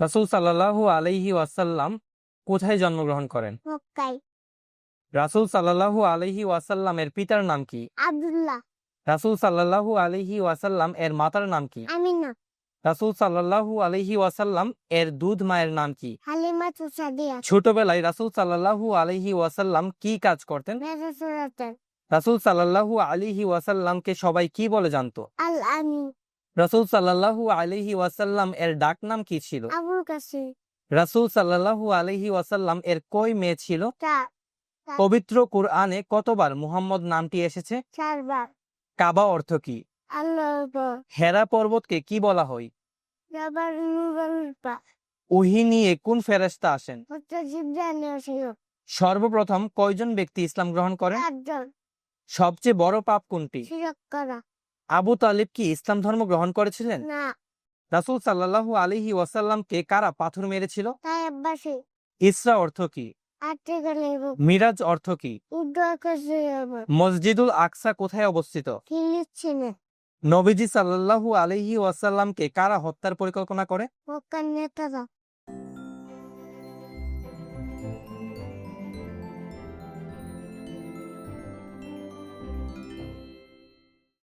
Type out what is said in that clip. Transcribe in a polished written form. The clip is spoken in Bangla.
রাসূল সাল্লাল্লাহু আলাইহি ওয়াসাল্লাম কোথায় জন্মগ্রহণ করেন? মক্কায়। রাসূল সাল্লাল্লাহু আলাইহি ওয়াসাল্লামের পিতার নাম কি? আব্দুল্লাহ। রাসূল সাল্লাল্লাহু আলাইহি ওয়াসাল্লাম এর মাতার নাম কি? আমিনা। রাসূল সাল্লাল্লাহু আলাইহি ওয়াসাল্লাম এর দুধ মায়ের নাম কি? হালিমাতু সাদিয়া। ছোটবেলায় রাসূল সাল্লাল্লাহু আলাইহি ওয়াসাল্লাম কি কাজ করতেন? মেরাসুরাতান। রাসূল সাল্লাল্লাহু আলাইহি ওয়াসাল্লামকে সবাই কি বলে জানতো? আল আমিন। রাসূল সাল্লাল্লাহু আলাইহি ওয়াসাল্লাম এর ডাক নাম কি ছিল? আবুল কাসিম। রাসূল সাল্লাল্লাহু আলাইহি ওয়াসাল্লাম এর কয় মেয়ে ছিল? তা পবিত্র কুরআনে কতবার মুহাম্মদ নামটি এসেছে? 4 বার। কাবা অর্থ কি? আল্লাহর পর। হেরা পর্বতকে কি বলা হয়? জবার নুরুল পা। ওহী নিয়ে কোন ফেরেশতা আসেন? হচ্ছে জিব্রাইল ছিল। সর্বপ্রথম কয়জন ব্যক্তি ইসলাম গ্রহণ করেন? 4 জন। সবচেয়ে বড় পাপ কোনটি? শিরক করা। আবু তালিব কি ইসলাম ধর্ম গ্রহণ করেছিলেন? না। রাসূল সাল্লাল্লাহু আলাইহি ওয়াসাল্লামকে কারা পাথর মেরেছিল? তাই আব্বাসী। ইসরা অর্থ কি? আর্টিকেলের বুক। মিরাজ অর্থ কি? উর্দু আকাশে আবার। মসজিদুল আকসা কোথায় অবস্থিত? ফিলিস্তিনে। নবীজি সাল্লাল্লাহু আলাইহি ওয়াসাল্লামকে কারা হত্যার পরিকল্পনা করে? মক্কার নেতারা।